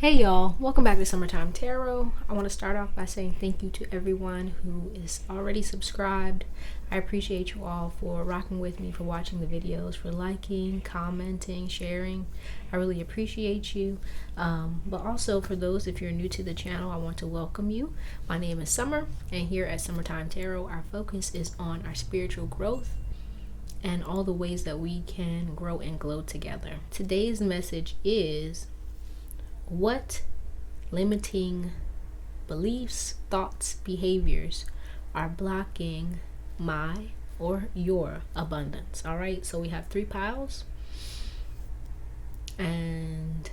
Hey y'all, welcome back to Summertime Tarot. I want to start off by saying thank you to everyone who is already subscribed. I appreciate you all for rocking with me, for watching the videos, for liking, commenting, sharing. I really appreciate you. But also for those, if you're new to the channel, I want to welcome you. My name is Summer, and here at Summertime Tarot, our focus is on our spiritual growth and all the ways that we can grow and glow together. Today's message is: what limiting beliefs, thoughts, behaviors are blocking my or your abundance? All right, so we have 3 piles, and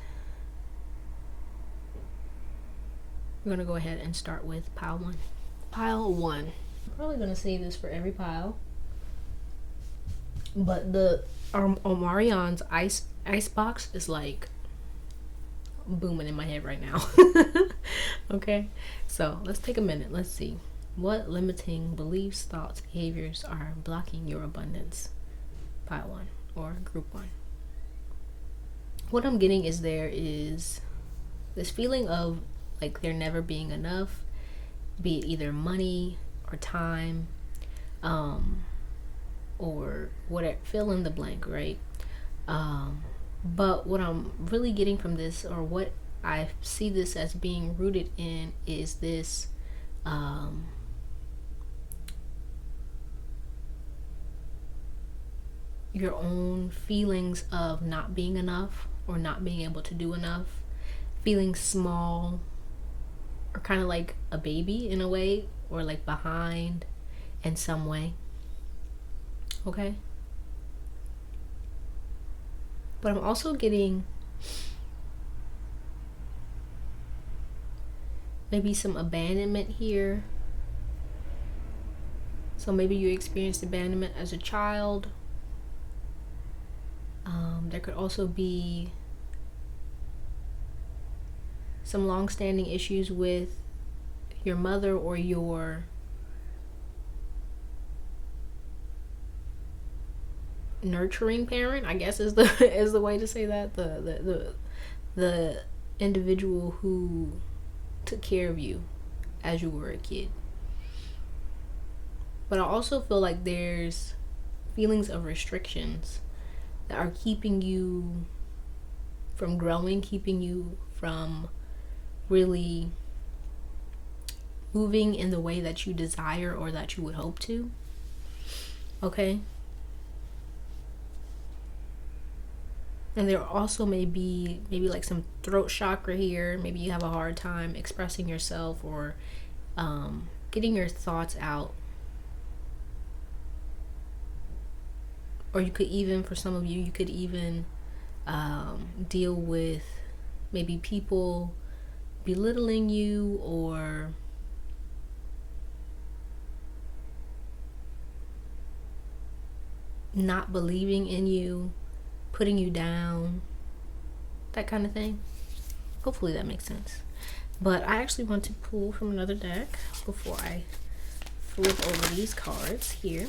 we're going to go ahead and start with pile 1. Pile 1. I'm probably going to save this for every pile, but the Omarion's ice box is like booming in my head right now. Okay, so let's take a minute. Let's see what limiting beliefs, thoughts, behaviors are blocking your abundance. Pile 1 or group 1. What I'm getting is there is this feeling of like there never being enough, be it either money or time, or whatever, fill in the blank, right? But what I'm really getting from this, or what I see this as being rooted in, is this your own feelings of not being enough or not being able to do enough, feeling small or kind of like a baby in a way, or like behind in some way. Okay? But I'm also getting maybe some abandonment here. So maybe you experienced abandonment as a child. There could also be some long-standing issues with your mother or your nurturing parent, I guess is the way to say that. The individual who took care of you as you were a kid. But I also feel like there's feelings of restrictions that are keeping you from growing, keeping you from really moving in the way that you desire or that you would hope to. Okay? And there also may be maybe like some throat chakra here. Maybe you have a hard time expressing yourself or getting your thoughts out. Or you could even, for some of you, you could even deal with maybe people belittling you or not believing in you, putting you down, that kind of thing. Hopefully that makes sense. But I actually want to pull from another deck before I flip over these cards here.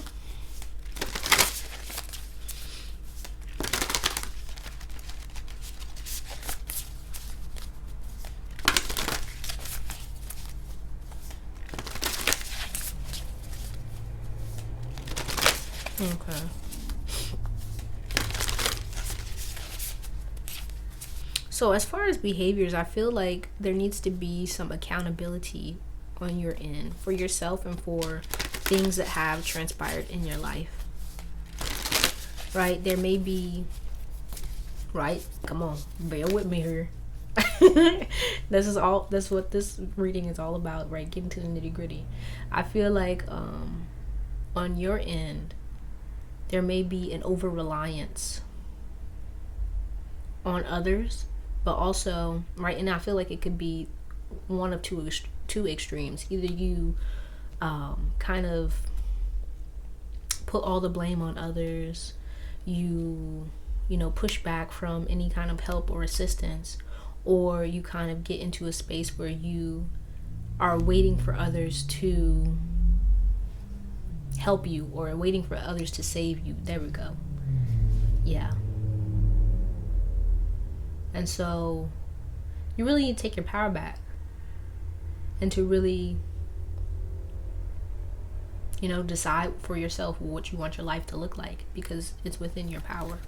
Okay. So as far as behaviors, I feel like there needs to be some accountability on your end for yourself and for things that have transpired in your life. Right? There may be, right? Come on, bear with me here. That's what this reading is all about, right? Getting to the nitty-gritty. I feel like on your end, there may be an over-reliance on others, but also, right, and I feel like it could be one of two extremes. Either you kind of put all the blame on others, you push back from any kind of help or assistance, or you kind of get into a space where you are waiting for others to help you or waiting for others to save you. There we go. Yeah. And so You really need to take your power back and to really, decide for yourself what you want your life to look like, because it's within your power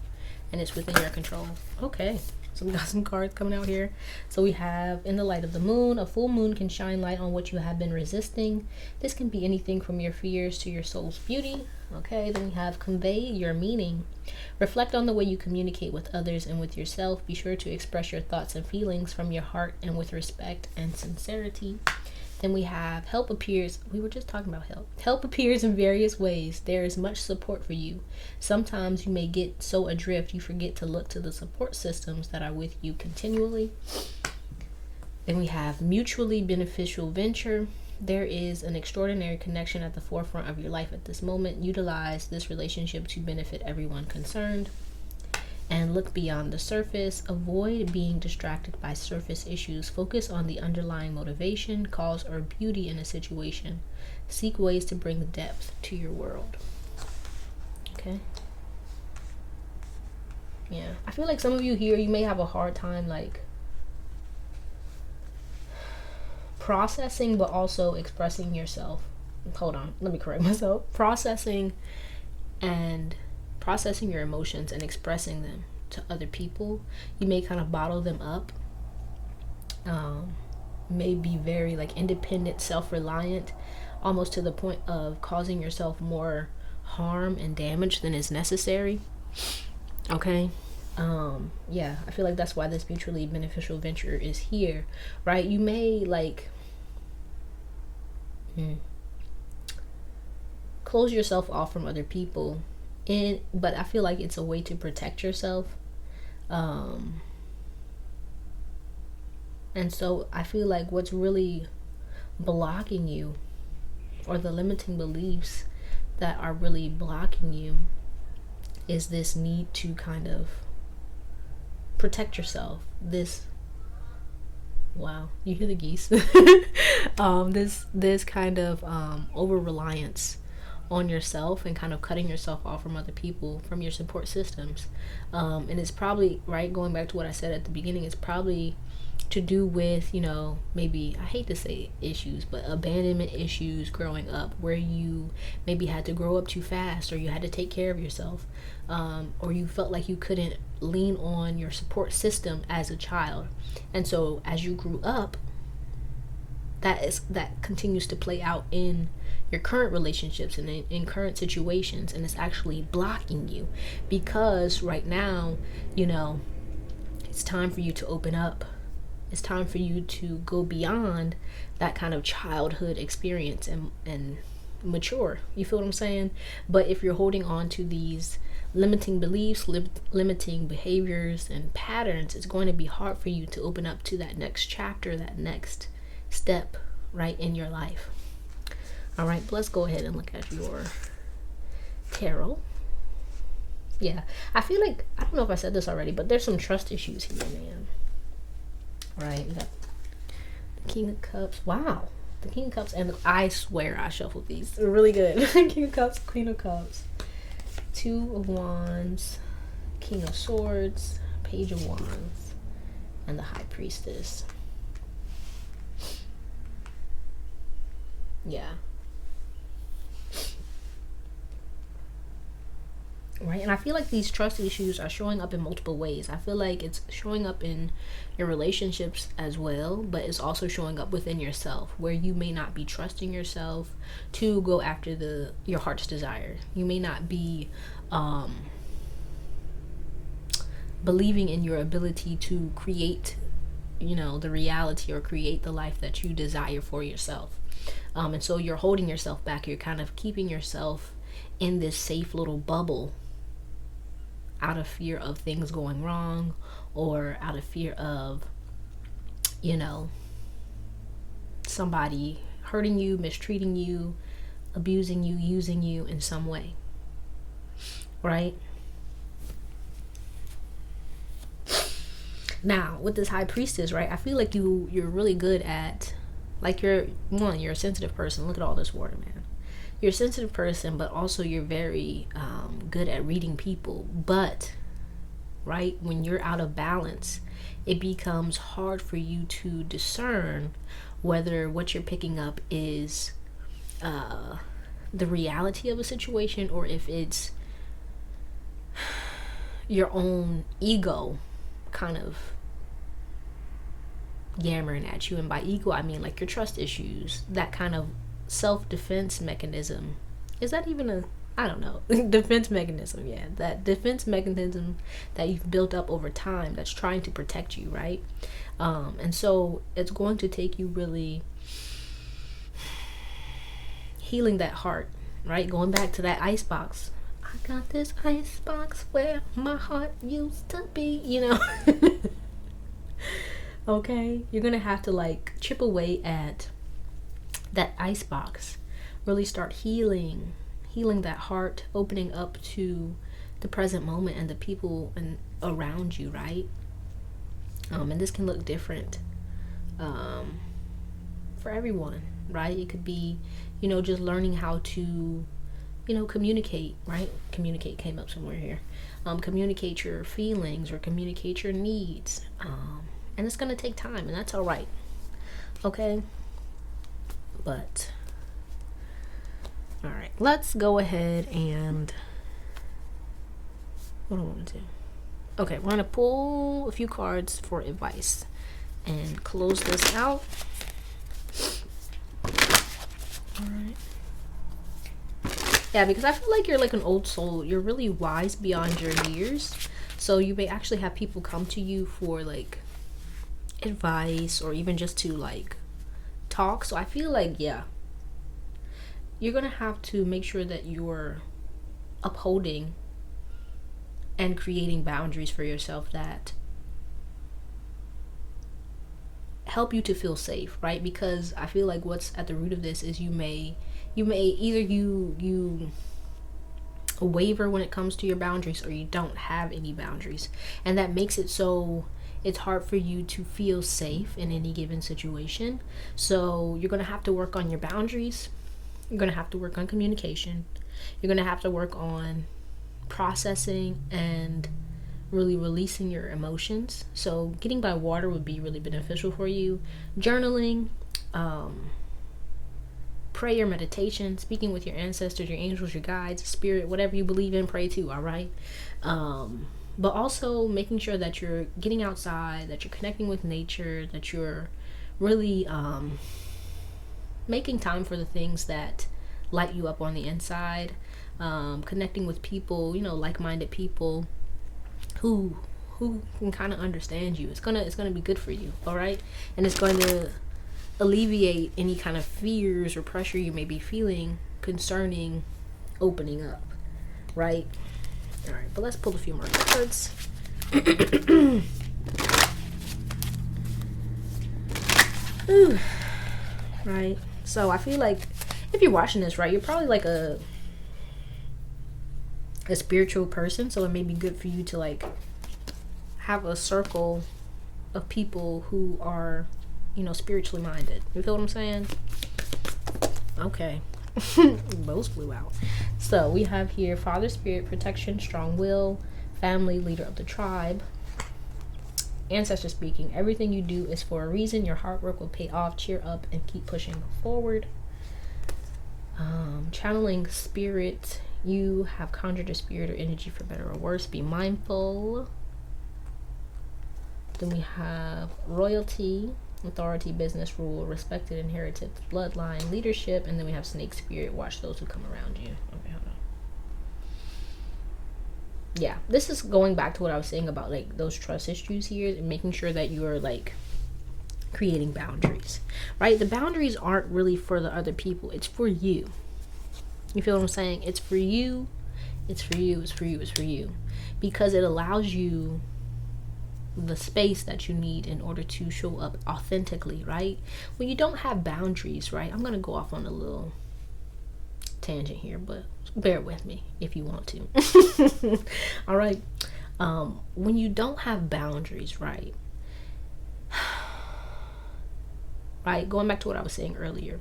and it's within your control. Okay, so we got some cards coming out here. So we have, in the light of the moon, a full moon can shine light on what you have been resisting. This can be anything from your fears to your soul's beauty. Okay, then we have convey your meaning. Reflect on the way you communicate with others and with yourself. Be sure to express your thoughts and feelings from your heart and with respect and sincerity. Then we have help appears. We were just talking about help. Help appears in various ways. There is much support for you. Sometimes you may get so adrift you forget to look to the support systems that are with you continually. Then we have mutually beneficial venture. There is an extraordinary connection at the forefront of your life at this moment. Utilize this relationship to benefit everyone concerned. And look beyond the surface. Avoid being distracted by surface issues. Focus on the underlying motivation, cause, or beauty in a situation. Seek ways to bring depth to your world. Okay. Yeah. I feel like some of you here, you may have a hard time like processing, but also expressing yourself. Hold on. Let me correct myself. Processing your emotions and expressing them to other people. You may kind of bottle them up, may be very like independent, self-reliant, almost to the point of causing yourself more harm and damage than is necessary. Okay. Yeah, I feel like that's why this mutually beneficial venture is here, right? You may like close yourself off from other people, but I feel like it's a way to protect yourself. And so I feel like what's really blocking you, or the limiting beliefs that are really blocking you, is this need to kind of protect yourself. Wow, you hear the geese. This kind of over reliance on yourself and kind of cutting yourself off from other people, from your support systems. And it's probably, right, going back to what I said at the beginning, it's probably to do with, maybe, I hate to say issues, but abandonment issues growing up, where you maybe had to grow up too fast, or you had to take care of yourself, or you felt like you couldn't lean on your support system as a child. And so as you grew up, that continues to play out in your current relationships and in current situations, and it's actually blocking you, because right now, it's time for you to open up. It's time for you to go beyond that kind of childhood experience and mature. You feel what I'm saying? But if you're holding on to these limiting beliefs, limiting behaviors and patterns, it's going to be hard for you to open up to that next chapter, that next step, right, in your life. All right, let's go ahead and look at your tarot. Yeah, I feel like, I don't know if I said this already, but there's some trust issues here, man. Right, we got the King of Cups. Wow, the King of Cups, and I swear I shuffled these. They're really good. King of Cups, Queen of Cups, Two of Wands, King of Swords, Page of Wands, and the High Priestess. Yeah. Right, and I feel like these trust issues are showing up in multiple ways. I feel like it's showing up in your relationships as well, but it's also showing up within yourself, where you may not be trusting yourself to go after your heart's desire. You may not be believing in your ability to create, the reality, or create the life that you desire for yourself. And so you're holding yourself back. You're kind of keeping yourself in this safe little bubble, out of fear of things going wrong, or out of fear of, somebody hurting you, mistreating you, abusing you, using you in some way, right? Now, with this High Priestess, right, I feel like you're really good at, like, you're a sensitive person. Look at all this water, man. You're a sensitive person, but also you're very good at reading people. But, right, when you're out of balance it becomes hard for you to discern whether what you're picking up is the reality of a situation, or if it's your own ego kind of yammering at you. And by ego, I mean like your trust issues, that kind of self-defense mechanism. Is that even a, I don't know, defense mechanism? Yeah, that defense mechanism that you've built up over time that's trying to protect you, right? And so it's going to take you really healing that heart, right? Going back to that ice box. I got this ice box where my heart used to be, you know. Okay, you're gonna have to like chip away at that ice box, really start healing that heart, opening up to the present moment and the people and around you, right? And this can look different for everyone, right? It could be, you know, just learning how to, you know, communicate, right? Communicate came up somewhere here. Communicate your feelings or communicate your needs. And it's going to take time, and that's all right. Okay? But, all right. Let's go ahead and, what do I want to do? Okay, we're going to pull a few cards for advice and close this out. All right. Yeah, because I feel like you're like an old soul. You're really wise beyond your years. So you may actually have people come to you for like advice, or even just to like talk. So I feel like, yeah, you're gonna have to make sure that you're upholding and creating boundaries for yourself that help you to feel safe, right? Because I feel like what's at the root of this is you may either you waver when it comes to your boundaries, or you don't have any boundaries, and that makes it so it's hard for you to feel safe in any given situation. So you're going to have to work on your boundaries. You're going to have to work on communication. You're going to have to work on processing and really releasing your emotions. So getting by water would be really beneficial for you. Journaling, prayer, meditation, speaking with your ancestors, your angels, your guides, spirit, whatever you believe in, pray to, all right? But also making sure that you're getting outside, that you're connecting with nature, that you're really making time for the things that light you up on the inside, connecting with people, you know, like-minded people who can kind of understand you. It's gonna be good for you, all right? And it's going to alleviate any kind of fears or pressure you may be feeling concerning opening up, right? All right, but let's pull a few more cards. Ooh. Right. So I feel like if you're watching this, right, you're probably like a spiritual person. So it may be good for you to like have a circle of people who are, you know, spiritually minded. You feel what I'm saying? Okay. Both flew out. So we have here Father Spirit, protection, strong will, family, leader of the tribe, ancestor speaking. Everything you do is for a reason. Your hard work will pay off. Cheer up and keep pushing forward. Channeling spirit. You have conjured a spirit or energy for better or worse. Be mindful. Then we have royalty, authority, business, rule, respected, inherited, bloodline, leadership, and then we have snake spirit. Watch those who come around you. Okay, hold on. Yeah, this is going back to what I was saying about like those trust issues here, and making sure that you are like creating boundaries, right? The boundaries aren't really for the other people. It's for you. You feel what I'm saying? It's for you. It's for you. It's for you. It's for you. Because it allows you the space that you need in order to show up authentically, right? When you don't have boundaries, right? I'm going to go off on a little tangent here, but bear with me if you want to. All right. When you don't have boundaries, right? Right, going back to what I was saying earlier,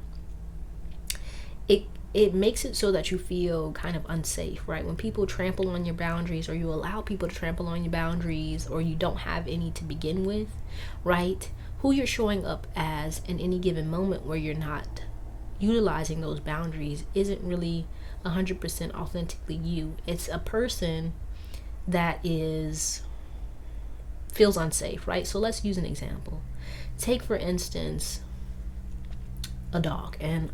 it makes it so that you feel kind of unsafe, right? When people trample on your boundaries, or you allow people to trample on your boundaries, or you don't have any to begin with, right? Who you're showing up as in any given moment where you're not utilizing those boundaries isn't really 100% authentically you. It's a person that feels unsafe, right? So let's use an example. Take, for instance, a dog. And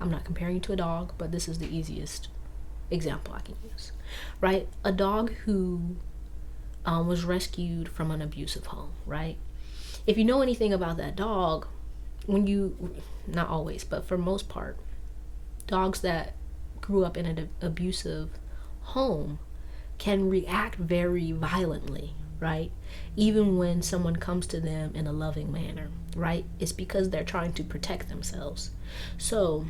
I'm not comparing you to a dog, but this is the easiest example I can use, right? A dog who was rescued from an abusive home, right? If you know anything about that dog, not always, but for most part, dogs that grew up in an abusive home can react very violently, right? Even when someone comes to them in a loving manner, right? It's because they're trying to protect themselves. So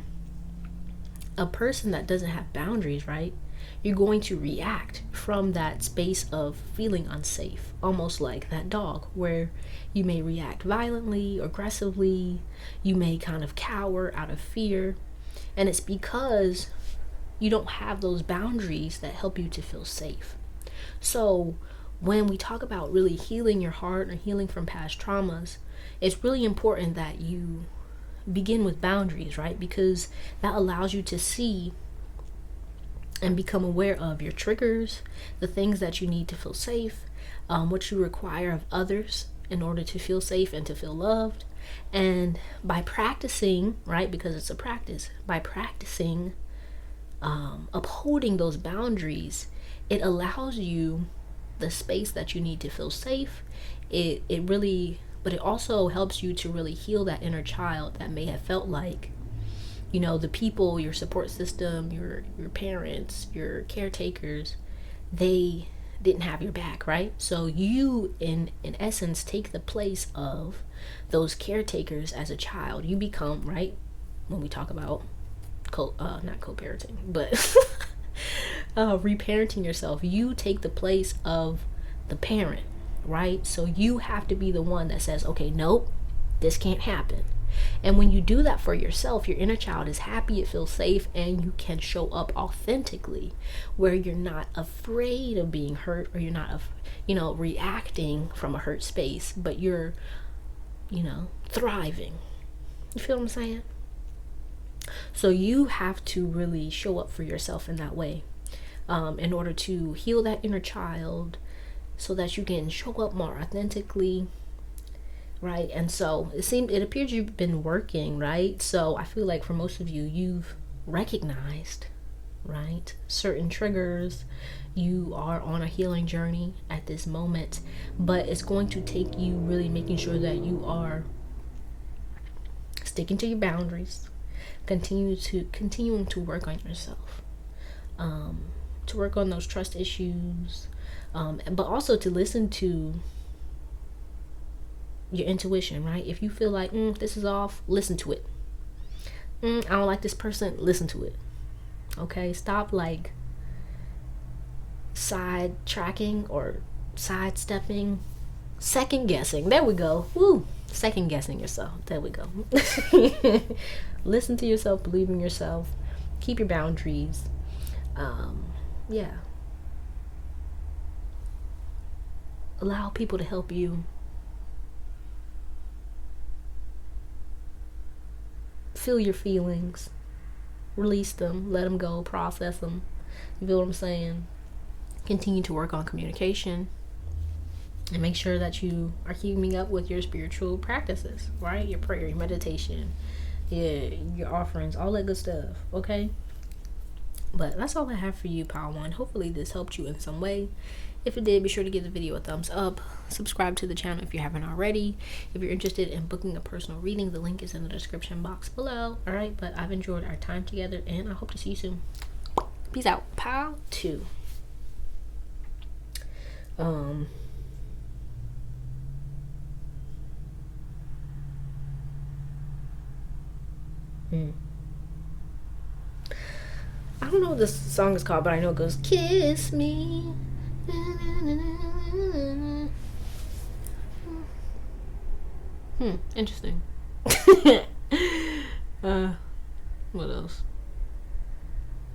a person that doesn't have boundaries, right? You're going to react from that space of feeling unsafe, almost like that dog, where you may react violently, aggressively, you may kind of cower out of fear. And it's because you don't have those boundaries that help you to feel safe. So when we talk about really healing your heart or healing from past traumas, it's really important that you begin with boundaries, right? Because that allows you to see and become aware of your triggers, the things that you need to feel safe, what you require of others in order to feel safe and to feel loved. And by practicing, right, because it's a practice, by practicing upholding those boundaries, it allows you the space that you need to feel safe. But it also helps you to really heal that inner child that may have felt like, the people, your support system, your parents, your caretakers, they didn't have your back, right? So you, in essence, take the place of those caretakers as a child. You become, right, when we talk about not co-parenting, but reparenting yourself, you take the place of the parent, right? So you have to be the one that says, okay, nope, this can't happen. And when you do that for yourself, your inner child is happy, it feels safe, and you can show up authentically, where you're not afraid of being hurt, or you're not reacting from a hurt space, but you're thriving. You feel what I'm saying? So you have to really show up for yourself in that way, in order to heal that inner child, so that you can show up more authentically, right? And so it appears you've been working, right? So I feel like for most of you, you've recognized, right, certain triggers. You are on a healing journey at this moment, but it's going to take you really making sure that you are sticking to your boundaries, continuing to work on yourself, to work on those trust issues, but also to listen to your intuition, right? If you feel like this is off, listen to it. I don't like this person, listen to it. Okay, stop like side tracking or sidestepping, second guessing. There we go. Woo, second guessing yourself. There we go. Listen to yourself, believe in yourself, keep your boundaries. Yeah. Allow people to help you feel your feelings, release them, let them go, process them. You feel what I'm saying? Continue to work on communication, and make sure that you are keeping up with your spiritual practices, right? Your prayer, your meditation, your offerings, all that good stuff, okay? But that's all I have for you, Pile 1. Hopefully this helped you in some way. If it did, be sure to give the video a thumbs up. Subscribe to the channel if you haven't already. If you're interested in booking a personal reading, the link is in the description box below. All right, but I've enjoyed our time together, and I hope to see you soon. Peace out. Pile 2. I don't know what this song is called, but I know it goes, kiss me. Interesting. What else?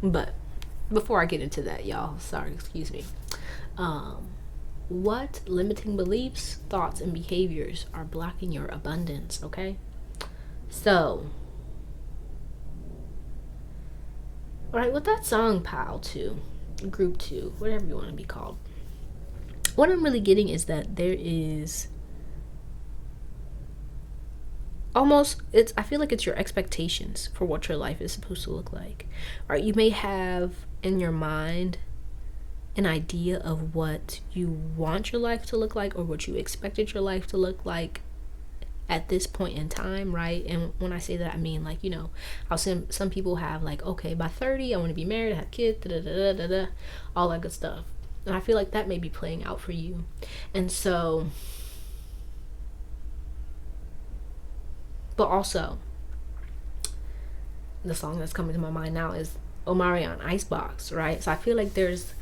But before I get into that, y'all, sorry, excuse me. What limiting beliefs, thoughts, and behaviors are blocking your abundance? Okay, so, all right, with that song, Pile 2, Group 2, whatever you want to be called, what I'm really getting is that there is almost, I feel like it's your expectations for what your life is supposed to look like. All right, you may have in your mind an idea of what you want your life to look like, or what you expected your life to look like at this point in time, right? And when I say that, I mean, like, you know, how some people have, like, okay, by 30 I want to be married, I have kids, da, da, da, da, da, all that good stuff. And I feel like that may be playing out for you. And so, but also, the song that's coming to my mind now is Omarion, Icebox, right? So I feel like there's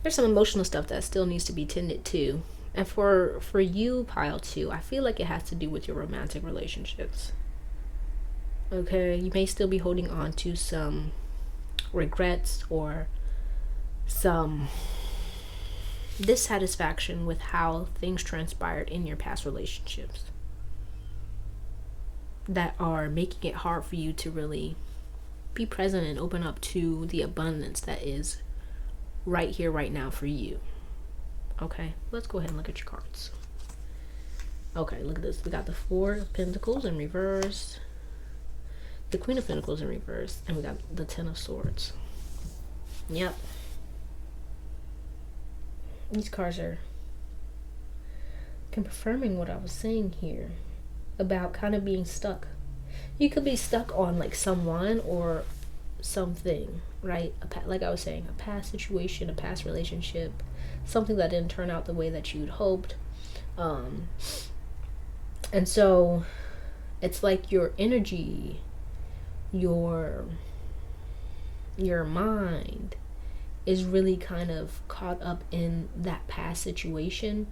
some emotional stuff that still needs to be tended to. And for you, Pile 2, I feel like it has to do with your romantic relationships. Okay, you may still be holding on to some regrets or some dissatisfaction with how things transpired in your past relationships that are making it hard for you to really be present and open up to the abundance that is right here, right now for you. Okay, let's go ahead and look at your cards. Okay, look at this. We got the Four of Pentacles in reverse, the Queen of Pentacles in reverse, and we got the Ten of Swords. Yep. These cards are confirming what I was saying here about kind of being stuck. You could be stuck on like someone or something, right? Like I was saying, a past situation, a past relationship, something that didn't turn out the way that you'd hoped. And so it's like your energy, your mind is really kind of caught up in that past situation,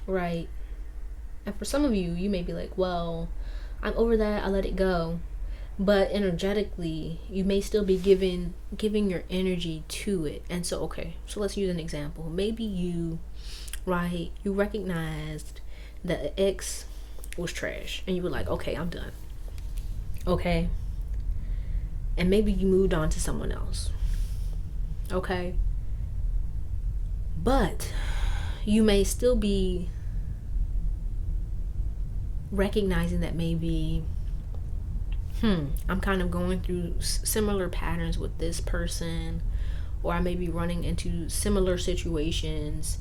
right? And for some of you, you may be like, well, I'm over that, I let it go. But energetically, you may still be giving your energy to it. And so, okay, so let's use an example. Maybe you recognized that the ex was trash and you were like, okay, I'm done. Okay. And maybe you moved on to someone else. Okay. But you may still be recognizing that maybe I'm kind of going through similar patterns with this person, or I may be running into similar situations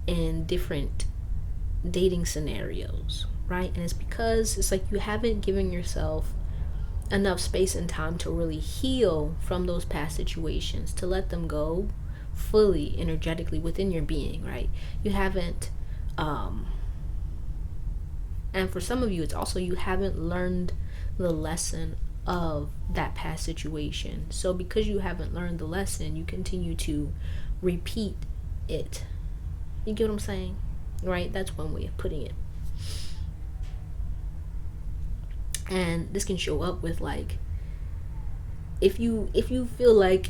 in different dating scenarios, right? And it's because it's like you haven't given yourself enough space and time to really heal from those past situations, to let them go fully energetically within your being, right? You haven't and for some of you, it's also you haven't learned the lesson of that past situation. So because you haven't learned the lesson, you continue to repeat it. You get what I'm saying? Right? That's one way of putting it. And this can show up with, like, if you feel like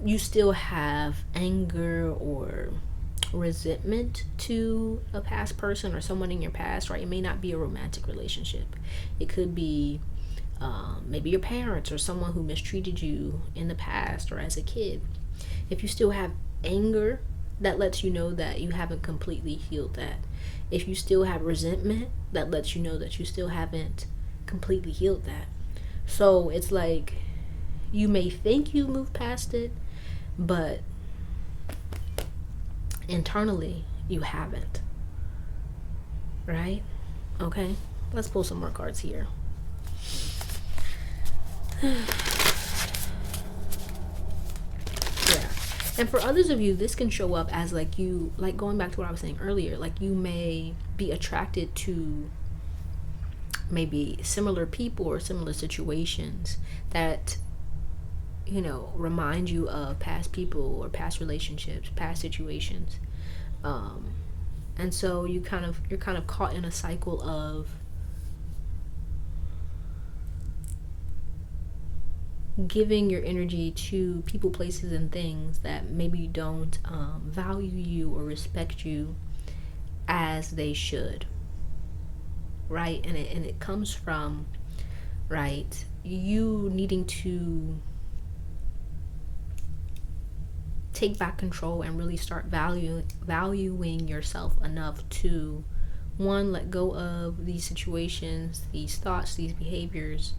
you still have anger or resentment to a past person or someone in your past, right? It may not be a romantic relationship. It could be maybe your parents or someone who mistreated you in the past or as a kid. If you still have anger, that lets you know that you haven't completely healed that. If you still have resentment, that lets you know that you still haven't completely healed that. So it's like you may think you moved past it, but internally you haven't, right? Okay, let's pull some more cards here. Yeah. And for others of you, this can show up as like you, like going back to what I was saying earlier, like you may be attracted to maybe similar people or similar situations that, you know, remind you of past people or past relationships, past situations. And so you're kind of caught in a cycle of giving your energy to people, places, and things that maybe don't value you or respect you as they should, right? And it comes from, right, you needing to take back control and really start valuing yourself enough to, one, let go of these situations, these thoughts, these behaviors,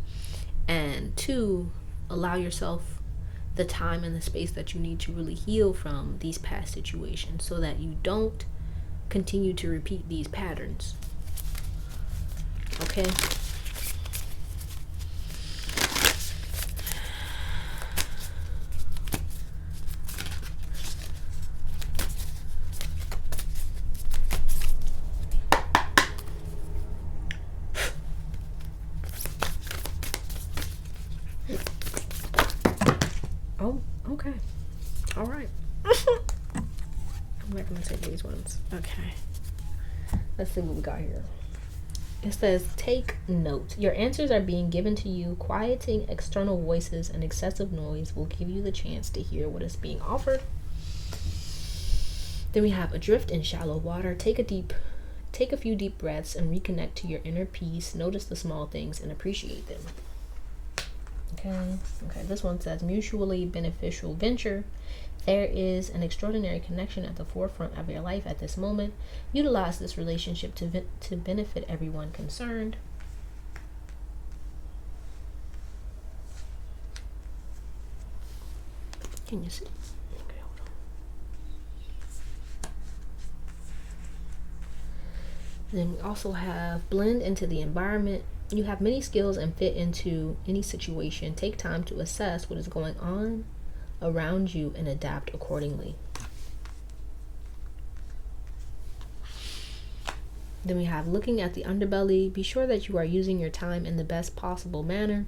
and two, allow yourself the time and the space that you need to really heal from these past situations so that you don't continue to repeat these patterns. Okay? Oh, okay. All right. I'm not going to take these ones. Okay. Let's see what we got here. It says, take note. Your answers are being given to you. Quieting external voices and excessive noise will give you the chance to hear what is being offered. Then we have adrift in shallow water. Take a few deep breaths and reconnect to your inner peace. Notice the small things and appreciate them. Okay, this one says, mutually beneficial venture. There is an extraordinary connection at the forefront of your life at this moment. Utilize this relationship to benefit everyone concerned. Can you see? Okay, hold on. Then we also have blend into the environment. You have many skills and fit into any situation. Take time to assess what is going on around you and adapt accordingly. Then we have looking at the underbelly. Be sure that you are using your time in the best possible manner.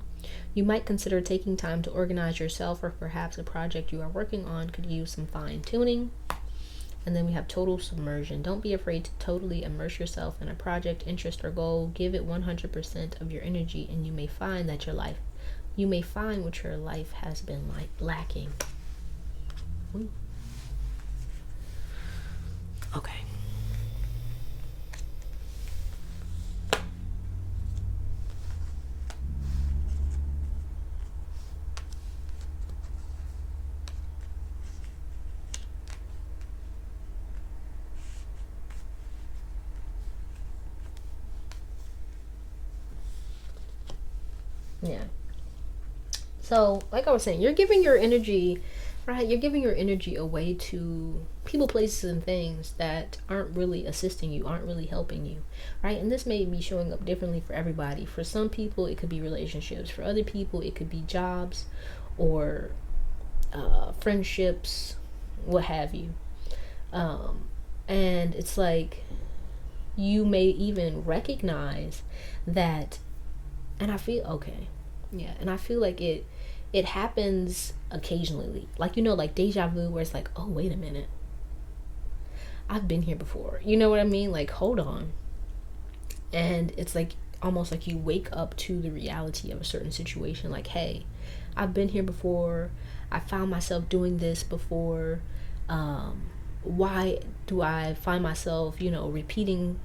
You might consider taking time to organize yourself, or perhaps a project you are working on could use some fine tuning. And then we have total submersion. Don't be afraid to totally immerse yourself in a project, interest, or goal. Give it 100% of your energy, and you may find what your life has been lacking. Ooh. Okay. Yeah. So, like I was saying, you're giving your energy, right? You're giving your energy away to people, places, and things that aren't really assisting you, aren't really helping you, right? And this may be showing up differently for everybody. For some people, it could be relationships. For other people, it could be jobs or friendships, what have you. And it's like you may even recognize that, and I feel okay. Yeah, and I feel like it happens occasionally. Like, like deja vu, where it's like, oh, wait a minute. I've been here before. You know what I mean? Like, hold on. And it's like almost like you wake up to the reality of a certain situation. Like, hey, I've been here before. I found myself doing this before. Why do I find myself, repeating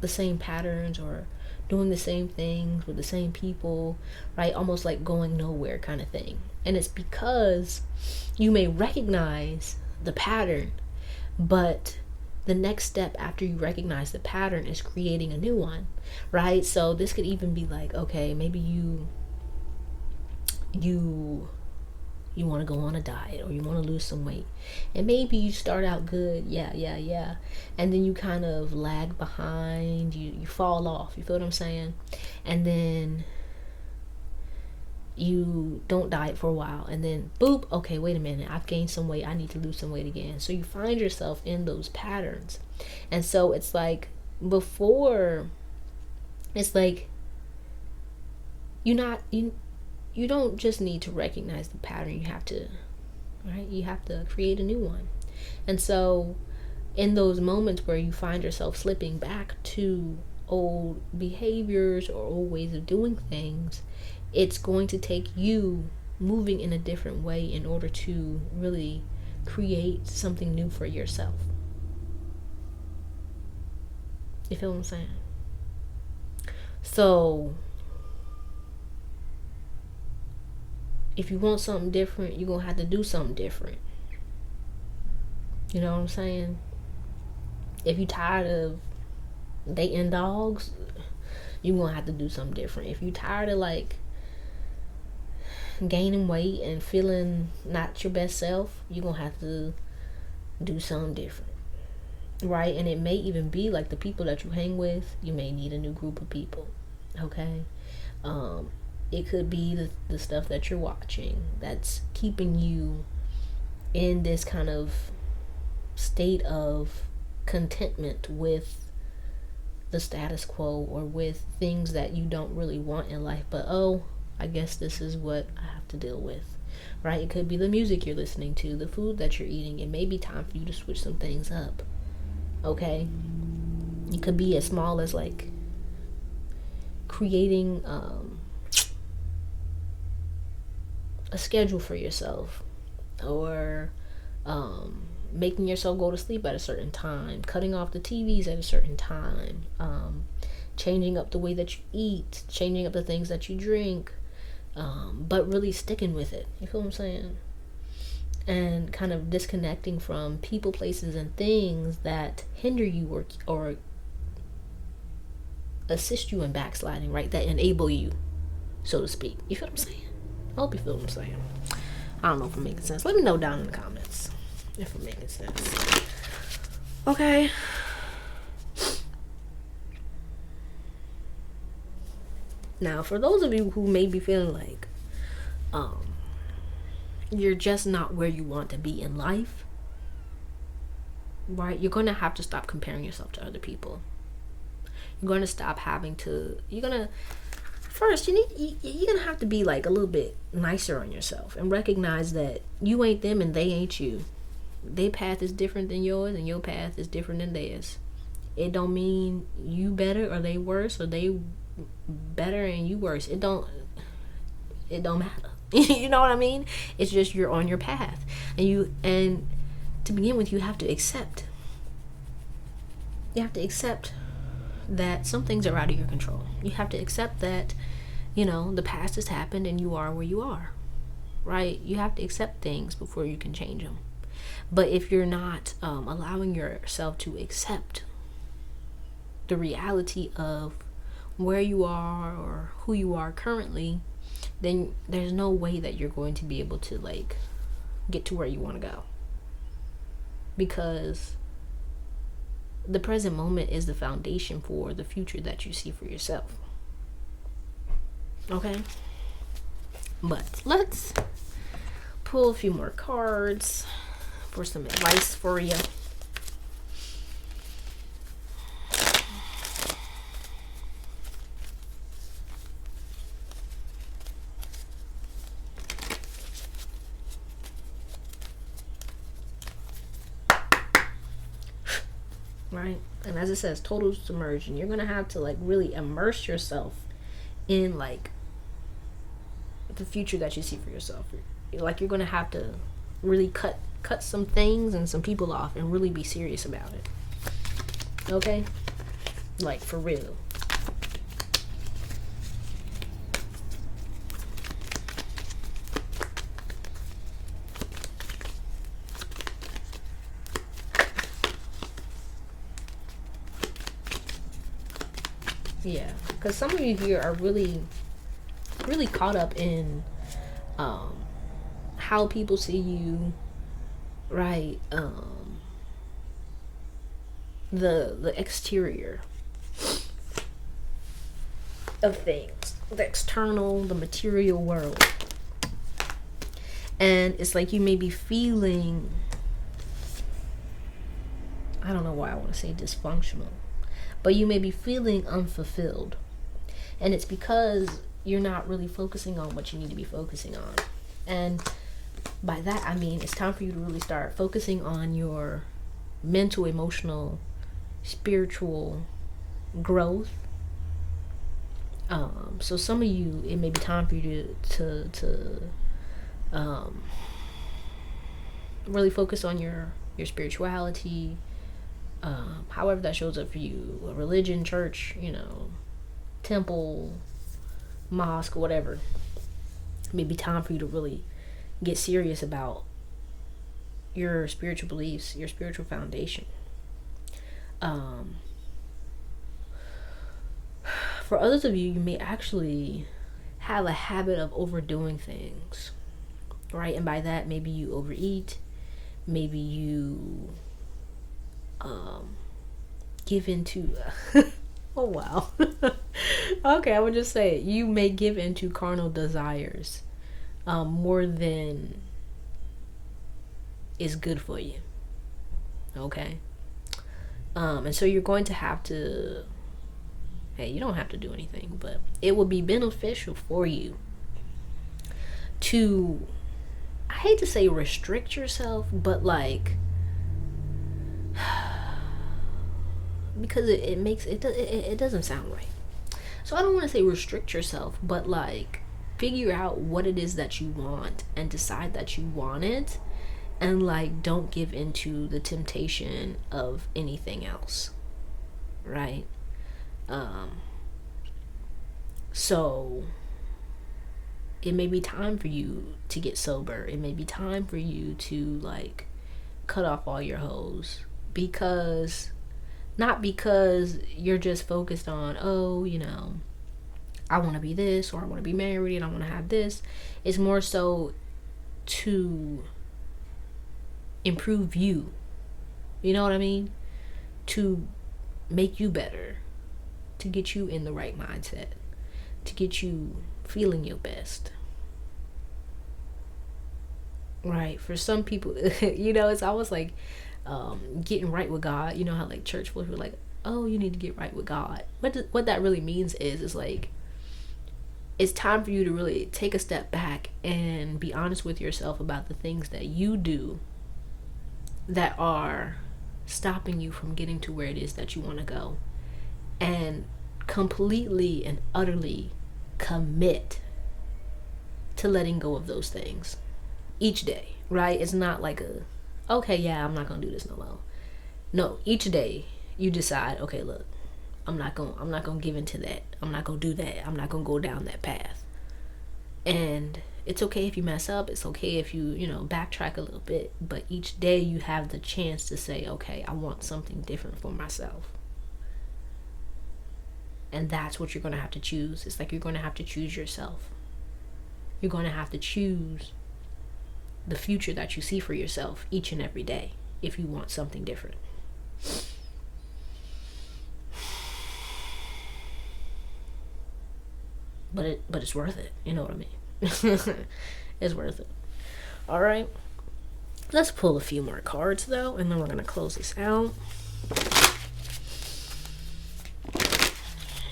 the same patterns or doing the same things with the same people, right? Almost like going nowhere kind of thing. And it's because you may recognize the pattern, but the next step after you recognize the pattern is creating a new one, right? So this could even be like, okay, maybe you want to go on a diet, or you want to lose some weight, and maybe you start out good, yeah, and then you kind of lag behind, you fall off, you feel what I'm saying? And then you don't diet for a while, and then boop, okay, wait a minute, I've gained some weight, I need to lose some weight again. So you find yourself in those patterns. And so it's like, before, it's like you don't just need to recognize the pattern, you have to create a new one. And so in those moments where you find yourself slipping back to old behaviors or old ways of doing things, it's going to take you moving in a different way in order to really create something new for yourself. You feel what I'm saying? So if you want something different, you're gonna have to do something different. You know what I'm saying? If you're tired of dating dogs, you're gonna have to do something different. If you're tired of like gaining weight and feeling not your best self, you're gonna have to do something different, right? And it may even be like the people that you hang with, you may need a new group of people. Okay. It could be the stuff that you're watching that's keeping you in this kind of state of contentment with the status quo, or with things that you don't really want in life, but I guess this is what I have to deal with, right? It could be the music you're listening to, the food that you're eating. It may be time for you to switch some things up. Okay. It could be as small as like creating a schedule for yourself, or making yourself go to sleep at a certain time, cutting off the TVs at a certain time, changing up the way that you eat, changing up the things that you drink, but really sticking with it. You feel what I'm saying? And kind of disconnecting from people, places, and things that hinder you or assist you in backsliding, right? That enable you, so to speak. You feel what I'm saying? I hope you feel what I'm saying. I don't know if I'm making sense. Let me know down in the comments if I'm making sense. Okay. Now, for those of you who may be feeling like you're just not where you want to be in life, right? You're going to have to stop comparing yourself to other people. You're going to stop having to, you're going to have to be like a little bit nicer on yourself and recognize that you ain't them and they ain't you. Their path is different than yours, and your path is different than theirs. It don't mean you better or they worse, or they better and you worse. It don't matter. You know what I mean? It's just you're on your path, and to begin with, you have to accept. You have to accept that some things are out of your control. You have to accept that, the past has happened and you are where you are, right? You have to accept things before you can change them. But if you're not allowing yourself to accept the reality of where you are or who you are currently, then there's no way that you're going to be able to like get to where you want to go, because the present moment is the foundation for the future that you see for yourself. Okay, but let's pull a few more cards for some advice for you. Right? And as it says, total submersion. You're gonna have to like really immerse yourself in like the future that you see for yourself. Like you're gonna have to really cut some things and some people off and really be serious about it. Okay? Like for real. Yeah, because some of you here are really caught up in how people see you, right? The exterior of things, the external, the material world. And it's like you may be feeling, I don't know why I want to say dysfunctional, but you may be feeling unfulfilled. And it's because you're not really focusing on what you need to be focusing on. And by that, I mean, it's time for you to really start focusing on your mental, emotional, spiritual growth. So some of you, it may be time for you to Really focus on your spirituality, however that shows up for you, a religion, church, temple, mosque, whatever. Maybe time for you to really get serious about your spiritual beliefs, your spiritual foundation. For others of you, you may actually have a habit of overdoing things, right? And by that, maybe you overeat, maybe you give into oh wow. Okay, I would just say you may give into carnal desires more than is good for you. Okay. And so you're going to have to, hey, you don't have to do anything, but it will be beneficial for you to, I hate to say restrict yourself, but like, because it doesn't sound right. So I don't want to say restrict yourself, but like figure out what it is that you want and decide that you want it, and like don't give into the temptation of anything else, right? So it may be time for you to get sober. It may be time for you to like cut off all your hoes, because not because you're just focused on, oh, I want to be this, or I want to be married and I want to have this. It's more so to improve you. You know what I mean? To make you better, to get you in the right mindset, to get you feeling your best. Right? For some people, it's almost like getting right with God. You know how like church folks were like, oh, you need to get right with God. What that really means is like, it's time for you to really take a step back and be honest with yourself about the things that you do that are stopping you from getting to where it is that you want to go, and completely and utterly commit to letting go of those things each day, right? It's not like okay, yeah, I'm not gonna do this no more. No, each day you decide, okay, look, I'm not gonna give into that. I'm not gonna do that. I'm not gonna go down that path. And it's okay if you mess up. It's okay if you, backtrack a little bit. But each day you have the chance to say, okay, I want something different for myself. And that's what you're going to have to choose. It's like you're going to have to choose yourself. You're going to have to choose the future that you see for yourself each and every day if you want something different. But it's worth it. You know what I mean? It's worth it. All right. Let's pull a few more cards though, and then we're going to close this out.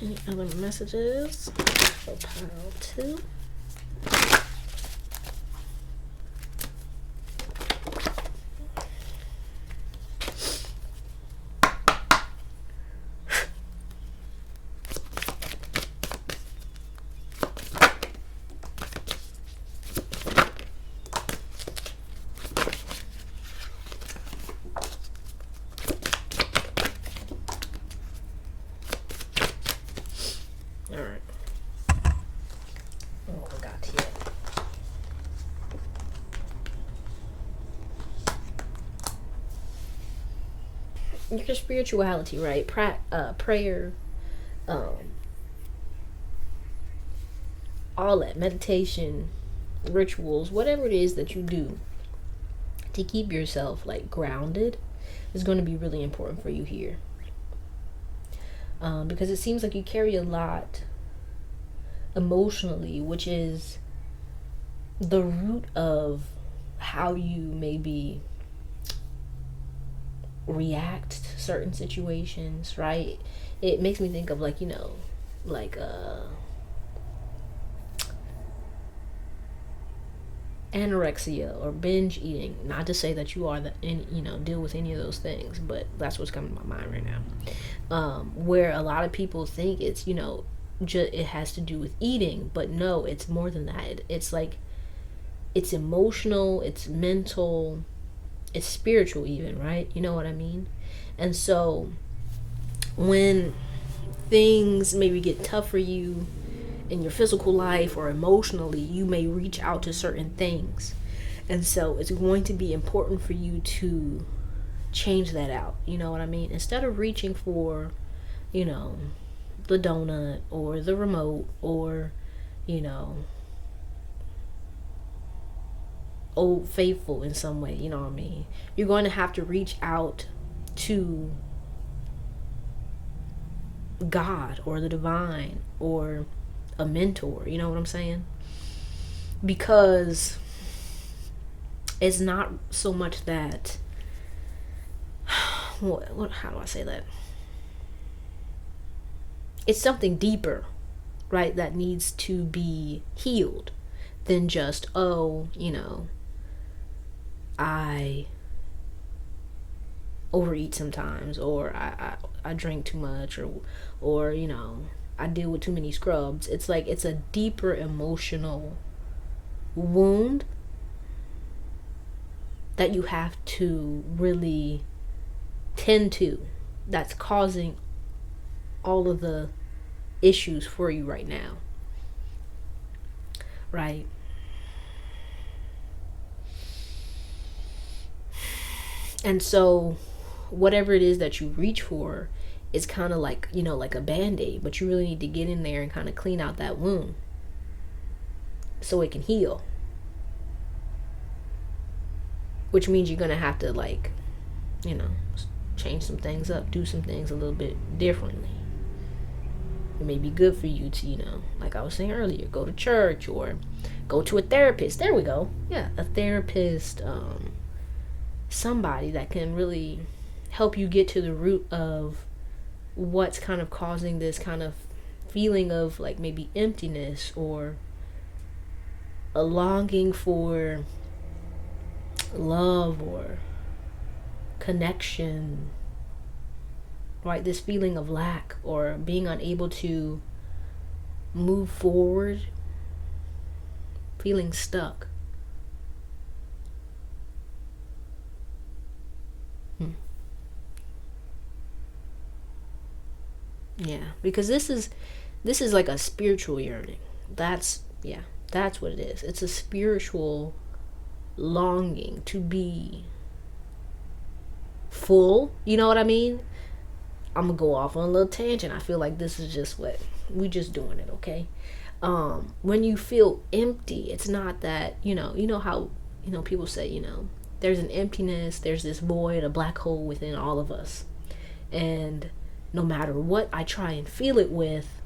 Any other messages for pile 2? Your spirituality, right? Prayer, all that, meditation, rituals, whatever it is that you do to keep yourself like grounded is going to be really important for you here, because it seems like you carry a lot emotionally, which is the root of how you maybe react to certain situations, right? It makes me think of like, anorexia or binge eating. Not to say that you are deal with any of those things, but that's what's coming to my mind right now. Where a lot of people think it's, it has to do with eating, but no, it's more than that. It's like it's emotional, it's mental, it's spiritual even, right? You know what I mean? And so when things maybe get tough for you in your physical life or emotionally, you may reach out to certain things. And so it's going to be important for you to change that out. You know what I mean? Instead of reaching for, you know, the donut or the remote or, you know, Old Faithful in some way, you know what I mean? You're going to have to reach out to God or the divine or a mentor, you know what I'm saying? Because it's not so much that what how do I say that? It's something deeper, right, that needs to be healed than just, oh, you know, I overeat sometimes, or I drink too much, or you know, I deal with too many scrubs. It's like it's a deeper emotional wound that you have to really tend to, that's causing all of the issues for you right now, right? And so whatever it is that you reach for is kind of like, you know, like a band-aid, but you really need to get in there and kind of clean out that wound so it can heal, which means you're gonna have to, like, you know, change some things up, do some things a little bit differently. It may be good for you to, you know, like I was saying earlier, go to church or go to a therapist. There we go. Yeah, a therapist, somebody that can really help you get to the root of what's kind of causing this kind of feeling of like maybe emptiness or a longing for love or connection, right? This feeling of lack or being unable to move forward, feeling stuck. Yeah, because this is like a spiritual yearning. That's what it is. It's a spiritual longing to be full. You know what I mean? I'm gonna go off on a little tangent. I feel like this is just what we just doing it, okay? When you feel empty, it's not that, you know how, you know, people say, you know, there's an emptiness, there's this void, a black hole within all of us. And no matter what I try and fill it with,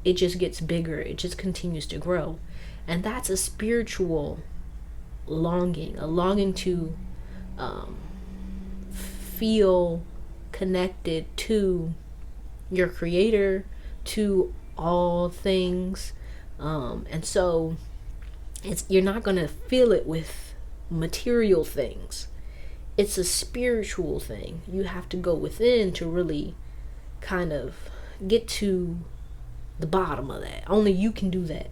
it just gets bigger. It just continues to grow. And that's a spiritual longing, a longing to feel connected to your creator, to all things. And so you're not going to fill it with material things. It's a spiritual thing. You have to go within to really kind of get to the bottom of that. Only you can do that.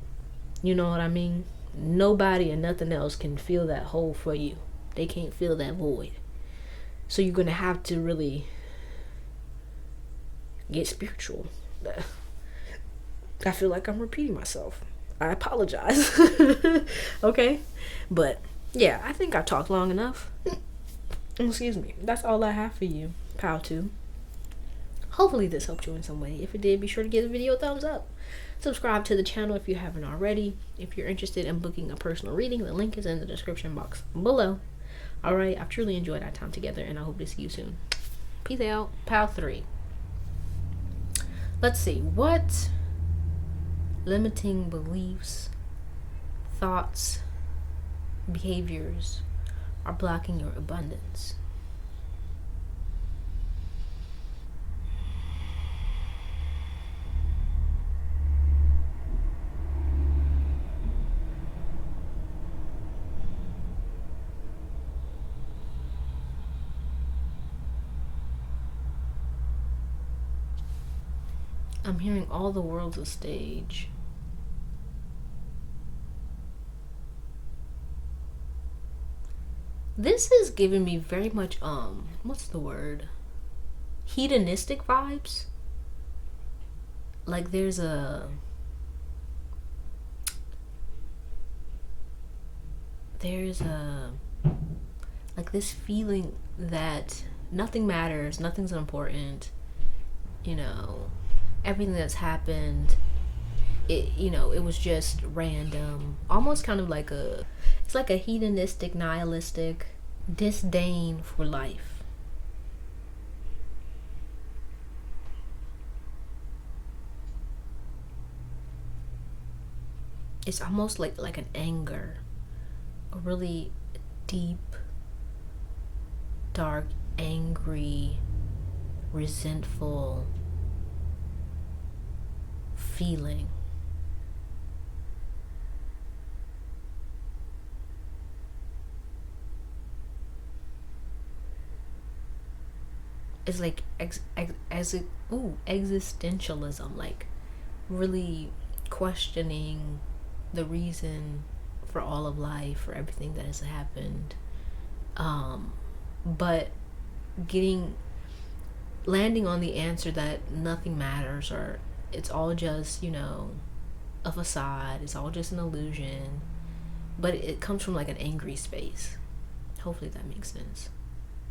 You know what I mean? Nobody and nothing else can fill that hole for you. They can't fill that void. So you're going to have to really get spiritual. I feel like I'm repeating myself. I apologize. Okay? But yeah, I think I talked long enough. Excuse me. That's all I have for you, Pal 2. Hopefully this helped you in some way. If it did, be sure to give the video a thumbs up. Subscribe to the channel if you haven't already. If you're interested in booking a personal reading, the link is in the description box below. Alright, I've truly enjoyed our time together and I hope to see you soon. Peace out. Pal 3. Let's see. What limiting beliefs, thoughts, behaviors are blocking your abundance? I'm hearing all the world's a stage. This is giving me very much what's the word? Hedonistic vibes. Like there's a like this feeling that nothing matters, nothing's important, you know, everything that's happened, it was just random, almost kind of like it's like a hedonistic, nihilistic disdain for life. It's almost like an anger, a really deep, dark, angry, resentful feeling. It's like existentialism, like really questioning the reason for all of life, for everything that has happened, but landing on the answer that nothing matters, or it's all just, a facade, it's all just an illusion, but it comes from like an angry space. Hopefully that makes sense.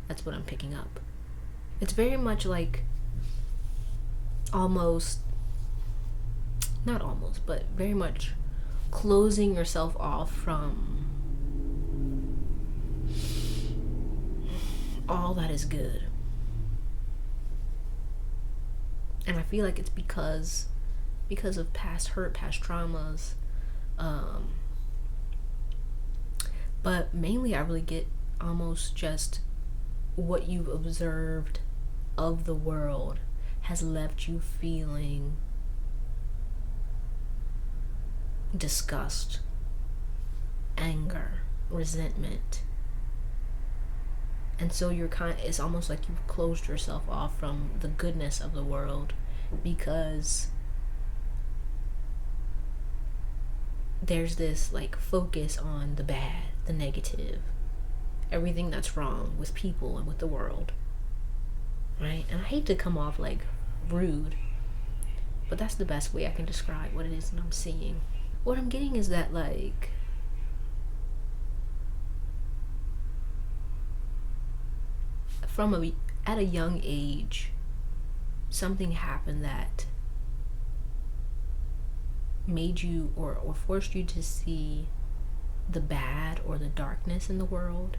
That's what I'm picking up. It's very much like not almost, but very much closing yourself off from all that is good. And I feel like it's because of past hurt, past traumas. But mainly I really get almost just what you've observed of the world has left you feeling disgust, anger, resentment. And so it's almost like you've closed yourself off from the goodness of the world, because there's this like focus on the bad, the negative, everything that's wrong with people and with the world, right? And I hate to come off like rude, but that's the best way I can describe what it is that I'm seeing. What I'm getting is that, like, at a young age, something happened that made you or forced you to see the bad or the darkness in the world,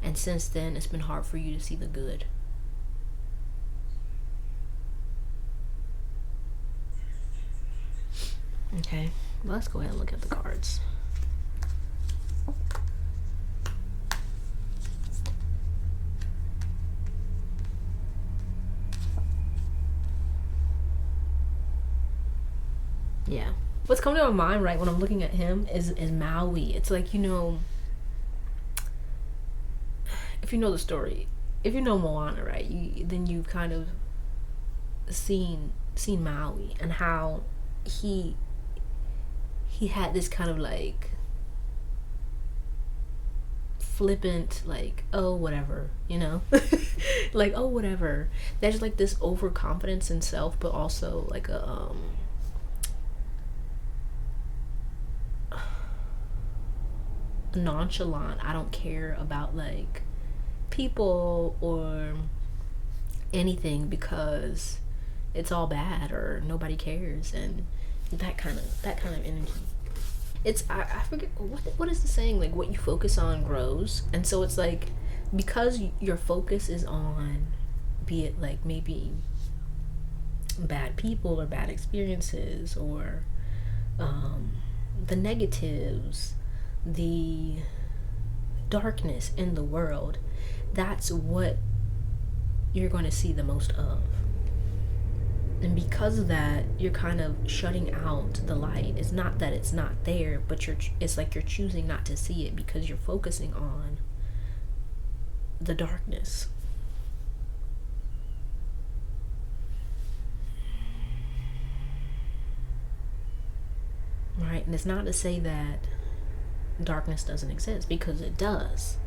and since then it's been hard for you to see the good. Okay, let's go ahead and look at the cards. Yeah. What's coming to my mind, right, when I'm looking at him is Maui. It's like, if you know the story, if you know Moana, right, then you've kind of seen Maui and how he had this kind of like flippant, like, oh whatever, like, oh whatever. There's like this overconfidence in self, but also like a nonchalant, I don't care about like people or anything because it's all bad or nobody cares, and that kind of energy. It's I forget what is the saying, like what you focus on grows. And so it's like, because your focus is on, be it like maybe bad people or bad experiences or the negatives, the darkness in the world, that's what you're going to see the most of. And because of that, you're kind of shutting out the light. It's not that it's not there, but it's like you're choosing not to see it because you're focusing on the darkness. And it's not to say that darkness doesn't exist, because it does.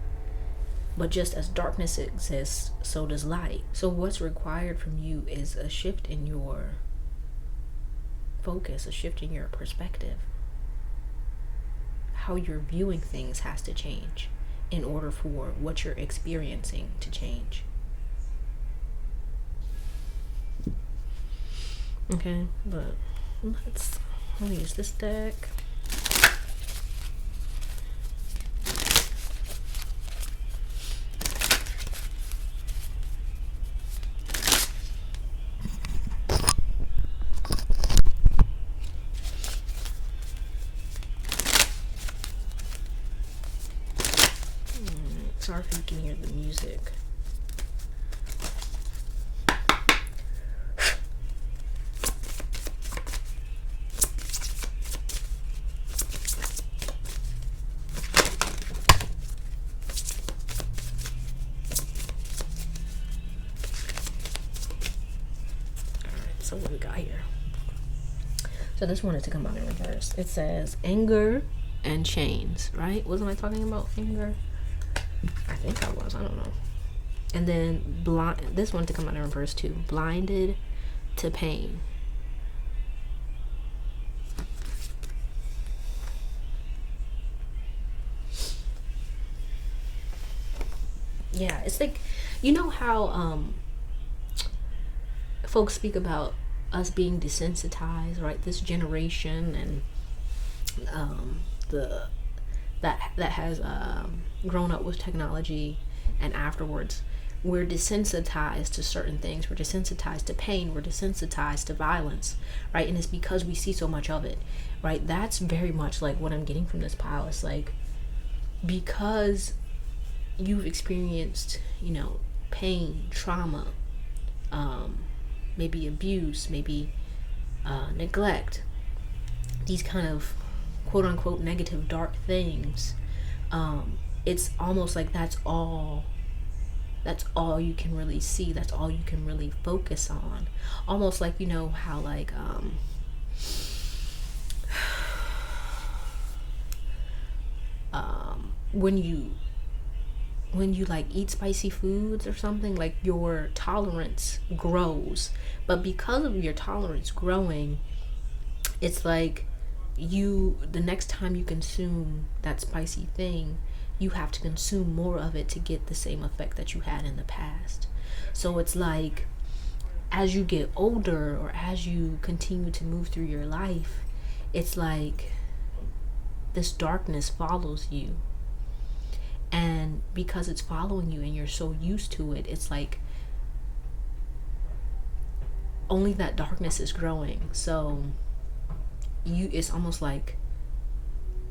But just as darkness exists, so does light. So what's required from you is a shift in your focus, a shift in your perspective. How you're viewing things has to change in order for what you're experiencing to change. Okay, but let's use this deck. Sorry if you can hear the music. So what we got here? So this wanted to come out in reverse. It says anger and chains, right? Wasn't I talking about anger? I think I was, I don't know. And then this one to come out in reverse too. Blinded to pain. Yeah, it's like, you know how folks speak about us being desensitized, right? This generation and that has grown up with technology, and afterwards we're desensitized to certain things. We're desensitized to pain, we're desensitized to violence, right? And it's because we see so much of it, right? That's very much like what I'm getting from this pile. It's like, because you've experienced, you know, pain, trauma, maybe abuse, maybe neglect, these kind of quote unquote negative dark things, it's almost like that's all you can really see, that's all you can really focus on. Almost like, you know how like when you like eat spicy foods or something, like your tolerance grows, but because of your tolerance growing, it's like the next time you consume that spicy thing, you have to consume more of it to get the same effect that you had in the past. So it's like, as you get older or as you continue to move through your life, it's like this darkness follows you. And because it's following you and you're so used to it, it's like only that darkness is growing. So it's almost like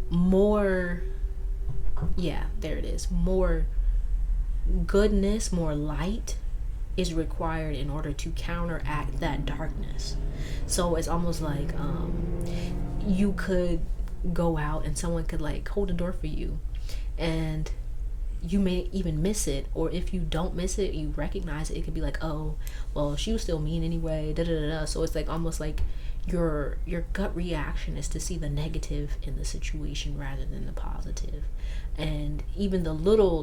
more, yeah, there it is, more goodness, more light is required in order to counteract that darkness. So it's almost like you could go out and someone could like hold the door for you, and you may even miss it, or if you don't miss it, you recognize it, it could be like, oh, well, she was still mean anyway, da da da da. So it's like almost like your gut reaction is to see the negative in the situation rather than the positive. And even the little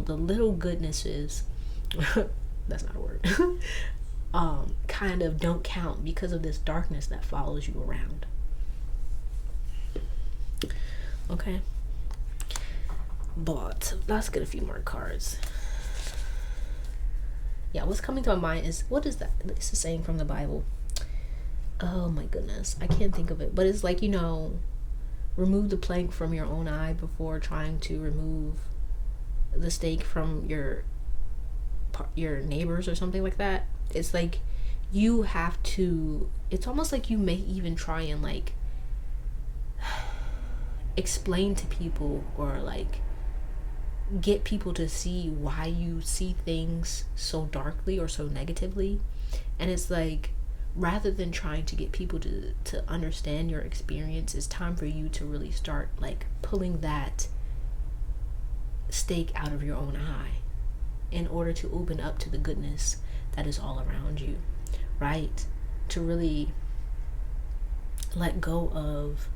goodnesses that's not a word kind of don't count because of this darkness that follows you around. Okay, but let's get a few more cards. Yeah, what's coming to my mind is, what is that? It's a saying from the Bible. Oh my goodness, I can't think of it, but it's like, you know, remove the plank from your own eye before trying to remove the stake from your neighbors or something like that. It's like you have to, it's almost like you may even try and like explain to people or like get people to see why you see things so darkly or so negatively. And it's like, rather than trying to get people to understand your experience, it's time for you to really start like pulling that stake out of your own eye in order to open up to the goodness that is all around you, right? To really let go of,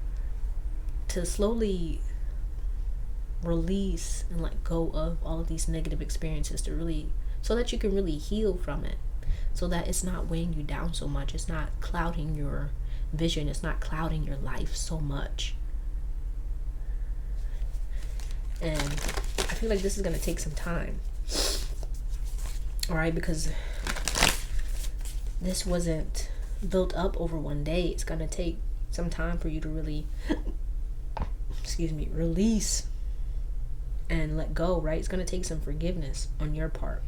to slowly release and let go of all of these negative experiences to really, so that you can really heal from it, so that it's not weighing you down so much. It's not clouding your vision. It's not clouding your life so much. And I feel like this is going to take some time. All right, because this wasn't built up over one day. It's going to take some time for you to really, release and let go, right? It's going to take some forgiveness on your part.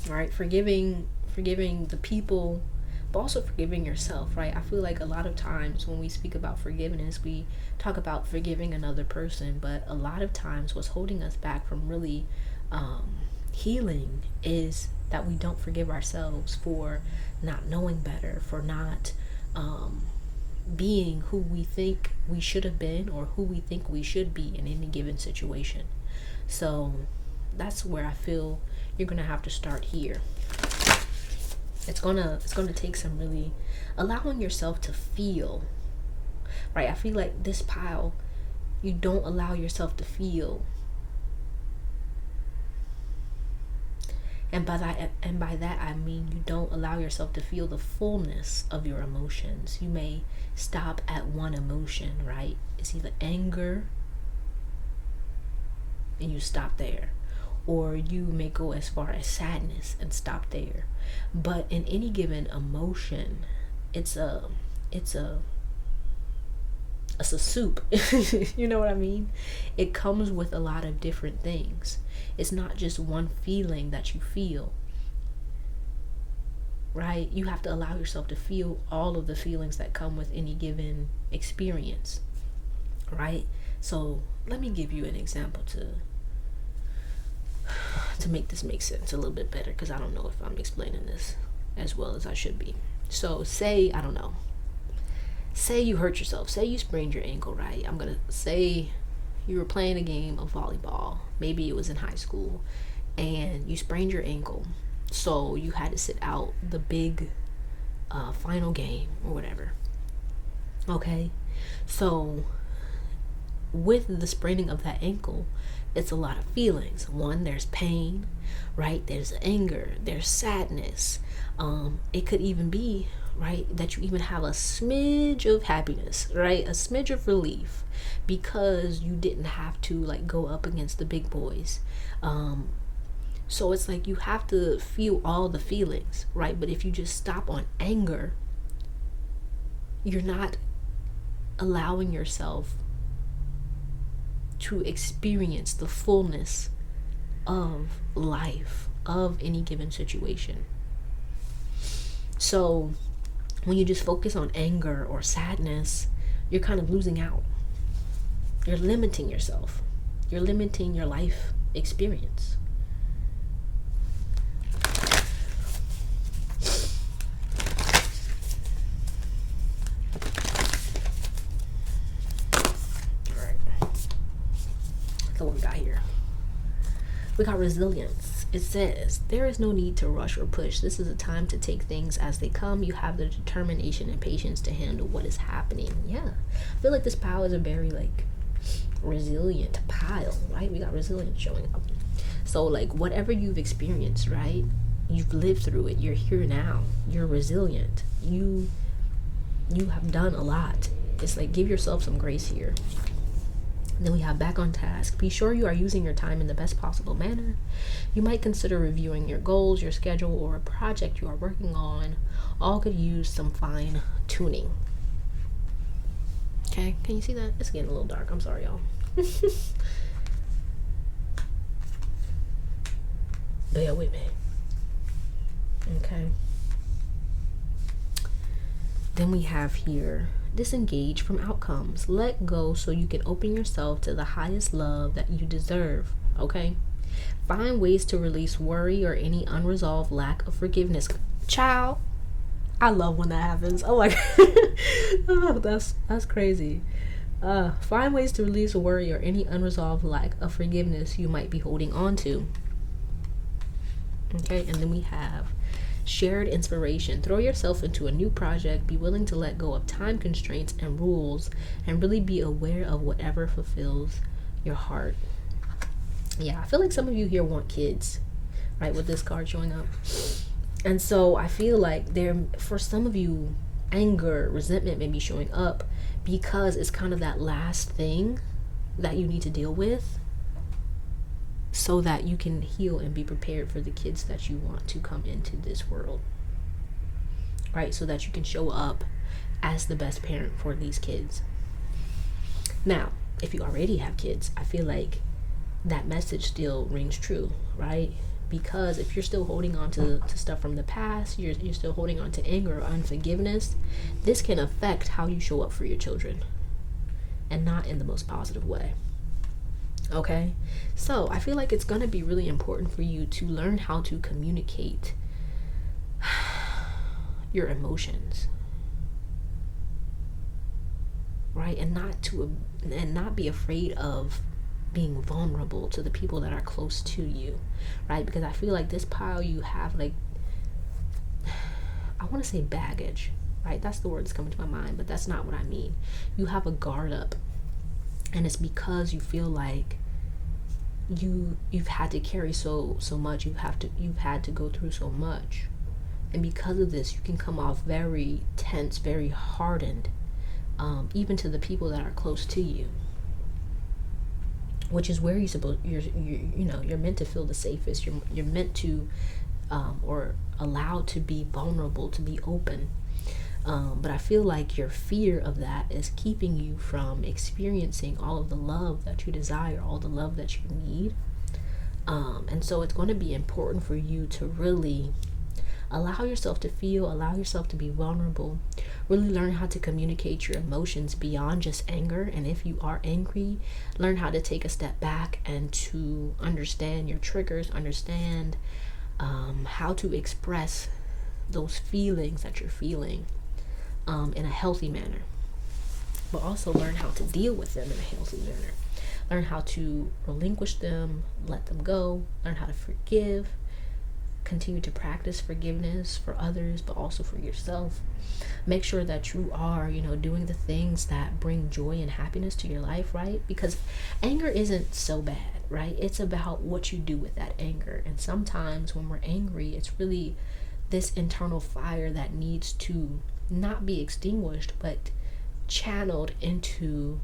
All right, forgiving the people, but also forgiving yourself, right? I feel like a lot of times when we speak about forgiveness, we talk about forgiving another person, but a lot of times what's holding us back from really healing is that we don't forgive ourselves for not knowing better, for not being who we think we should have been, or who we think we should be in any given situation. So that's where I feel you're gonna have to start here. It's gonna take some really allowing yourself to feel, right? I feel like this pile, you don't allow yourself to feel. And by that I mean you don't allow yourself to feel the fullness of your emotions. You may stop at one emotion, right? It's either anger and you stop there, or you may go as far as sadness and stop there. But in any given emotion, it's a soup. You know what I mean? It comes with a lot of different things. It's not just one feeling that you feel, right? You have to allow yourself to feel all of the feelings that come with any given experience, right? So let me give you an example to make this make sense a little bit better, because I don't know if I'm explaining this as well as I should be. So say you hurt yourself. Say you sprained your ankle, right? I'm gonna say you were playing a game of volleyball. Maybe it was in high school, and you sprained your ankle, so you had to sit out the big final game or whatever. Okay, so with the spraining of that ankle, it's a lot of feelings. One, there's pain, right? There's anger, there's sadness. It could even be, right, that you even have a smidge of happiness, right? A smidge of relief, because you didn't have to like go up against the big boys. So it's like you have to feel all the feelings, right? But if you just stop on anger, you're not allowing yourself to experience the fullness of life, of any given situation. So when you just focus on anger or sadness, you're kind of losing out. You're limiting yourself. You're limiting your life experience. What we got here? We got resilience. It says there is no need to rush or push. This is a time to take things as they come. You have the determination and patience to handle what is happening. Yeah, I feel like this pile is a very like resilient pile, right? We got resilience showing up. So like whatever you've experienced, right, you've lived through it. You're here now. You're resilient. You have done a lot. It's like, give yourself some grace here. Then we have back on task. Be sure you are using your time in the best possible manner. You might consider reviewing your goals, your schedule, or a project you are working on. All could use some fine tuning. Okay, can you see that? It's getting a little dark. I'm sorry, y'all. Bear with me. Okay. Then we have here, disengage from outcomes. Let go so you can open yourself to the highest love that you deserve. Okay? Find ways to release worry or any unresolved lack of forgiveness. Child, I love when that happens. Oh my God. Oh, that's crazy. Find ways to release worry or any unresolved lack of forgiveness you might be holding on to. Okay, and then we have shared inspiration. Throw yourself into a new project. Be willing to let go of time constraints and rules, and really be aware of whatever fulfills your heart. Yeah, I feel like some of you here want kids, right, with this card showing up. And so I feel like for some of you, anger, resentment may be showing up because it's kind of that last thing that you need to deal with so that you can heal and be prepared for the kids that you want to come into this world, right? So that you can show up as the best parent for these kids. Now, if you already have kids, I feel like that message still rings true, right? Because if you're still holding on to stuff from the past, you're still holding on to anger or unforgiveness, this can affect how you show up for your children, and not in the most positive way. Okay? So I feel like it's going to be really important for you to learn how to communicate your emotions, right? And not be afraid of being vulnerable to the people that are close to you, right? Because I feel like this pile, you have like, I want to say baggage, right? That's the word that's coming to my mind, but that's not what I mean. You have a guard up, and it's because you feel like you've had to carry so much. You've had to go through so much, and because of this, you can come off very tense, very hardened, even to the people that are close to you, which is where you're meant to feel the safest. You're meant to or allowed to be vulnerable, to be open. But I feel like your fear of that is keeping you from experiencing all of the love that you desire, all the love that you need. And so it's going to be important for you to really allow yourself to feel, allow yourself to be vulnerable, really learn how to communicate your emotions beyond just anger. And if you are angry, learn how to take a step back and to understand your triggers, understand how to express those feelings that you're feeling in a healthy manner, but also learn how to deal with them in a healthy manner. Learn how to relinquish them, let them go, learn how to forgive, continue to practice forgiveness for others, but also for yourself. Make sure that you are, doing the things that bring joy and happiness to your life, right? Because anger isn't so bad, right? It's about what you do with that anger. And sometimes when we're angry, it's really this internal fire that needs to not be extinguished, but channeled into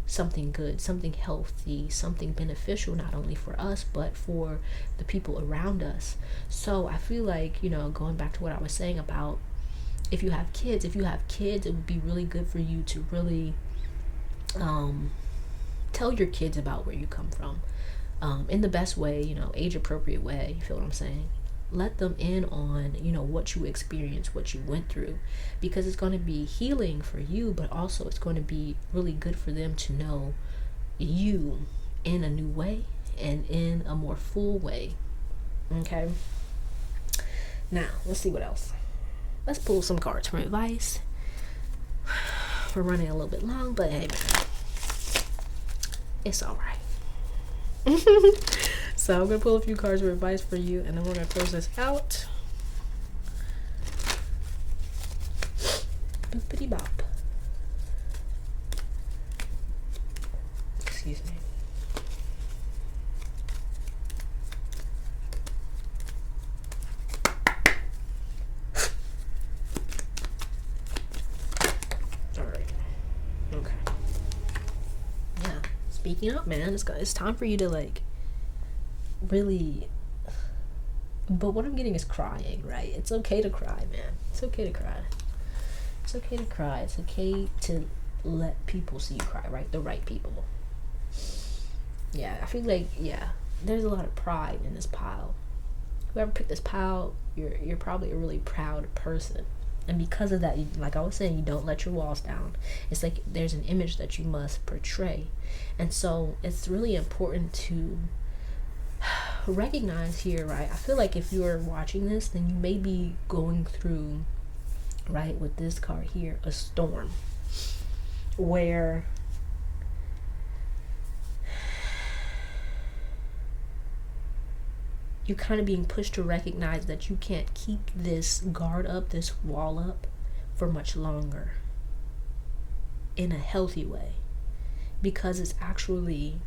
something good, something healthy, something beneficial, not only for us, but for the people around us. So I feel like, going back to what I was saying about if you have kids, it would be really good for you to really tell your kids about where you come from, in the best way, age appropriate way. You feel what I'm saying? Let them in on, what you experienced, what you went through, because it's going to be healing for you, but also it's going to be really good for them to know you in a new way and in a more full way. Okay. Now, let's see what else. Let's pull some cards for advice. We're running a little bit long, but hey, man, it's all right. So I'm going to pull a few cards for advice for you, and then we're going to close this out. Boopity bop. Excuse me. All right. Okay. Yeah. Speaking up, man, it's time for you to really, but what I'm getting is crying, right? It's okay to cry, man. It's okay to cry. It's okay to cry. It's okay to let people see you cry, right? The right people. Yeah, I feel like, there's a lot of pride in this pile. Whoever picked this pile, you're probably a really proud person. And because of that, like I was saying, you don't let your walls down. It's like there's an image that you must portray. And so it's really important to recognize here, right? I feel like if you're watching this, then you may be going through, right, with this card here, a storm where you're kind of being pushed to recognize that you can't keep this guard up, this wall up for much longer in a healthy way, because it's actually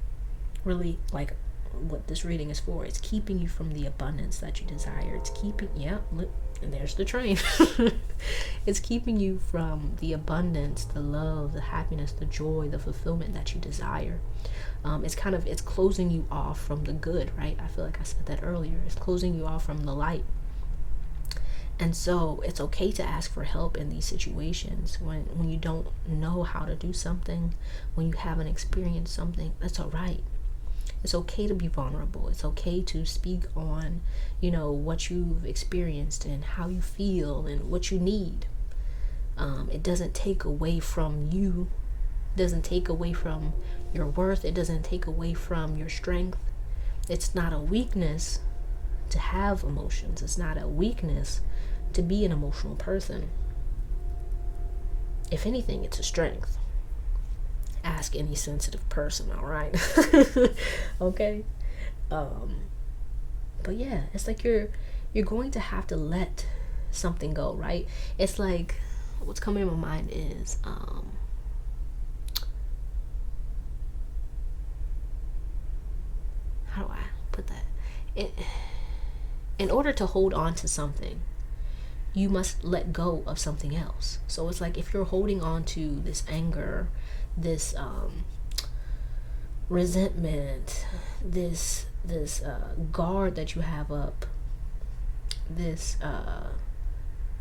really like what this reading is for. It's keeping you from the abundance that you desire. It's keeping, and there's the train. It's keeping you from the abundance, the love, the happiness, the joy, the fulfillment that you desire. It's closing you off from the good, right? I feel like I said that earlier. It's closing you off from the light. And so it's okay to ask for help in these situations when you don't know how to do something, when you haven't experienced something. That's all right. It's okay to be vulnerable. It's okay to speak on, what you've experienced and how you feel and what you need. It doesn't take away from you. It doesn't take away from your worth. It doesn't take away from your strength. It's not a weakness to have emotions. It's not a weakness to be an emotional person. If anything, it's a strength. Ask any sensitive person, all right? Okay. But yeah, it's like you're going to have to let something go, right? It's like, what's coming in my mind is how do I put that? In order to hold on to something, you must let go of something else. So it's like if you're holding on to this anger, this resentment, this guard that you have up, this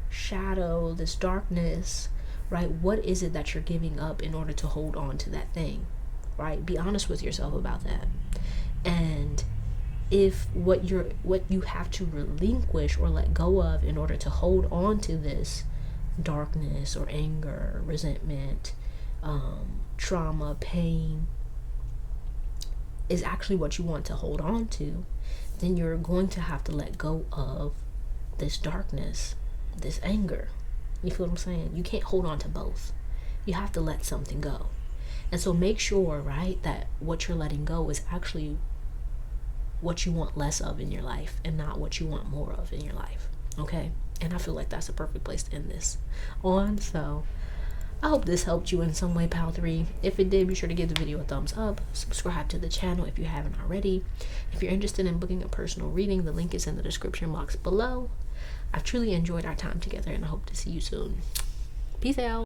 shadow, this darkness, right? What is it that you're giving up in order to hold on to that thing, right? Be honest with yourself about that. And if what you have to relinquish or let go of in order to hold on to this darkness or anger, resentment, trauma, pain is actually what you want to hold on to, then you're going to have to let go of this darkness, this anger. You feel what I'm saying? You can't hold on to both. You have to let something go. And so make sure, right, that what you're letting go is actually what you want less of in your life and not what you want more of in your life. Okay? And I feel like that's a perfect place to end this on. So I hope this helped you in some way, Pal 3. If it did, be sure to give the video a thumbs up. Subscribe to the channel if you haven't already. If you're interested in booking a personal reading, the link is in the description box below. I've truly enjoyed our time together and I hope to see you soon. Peace out.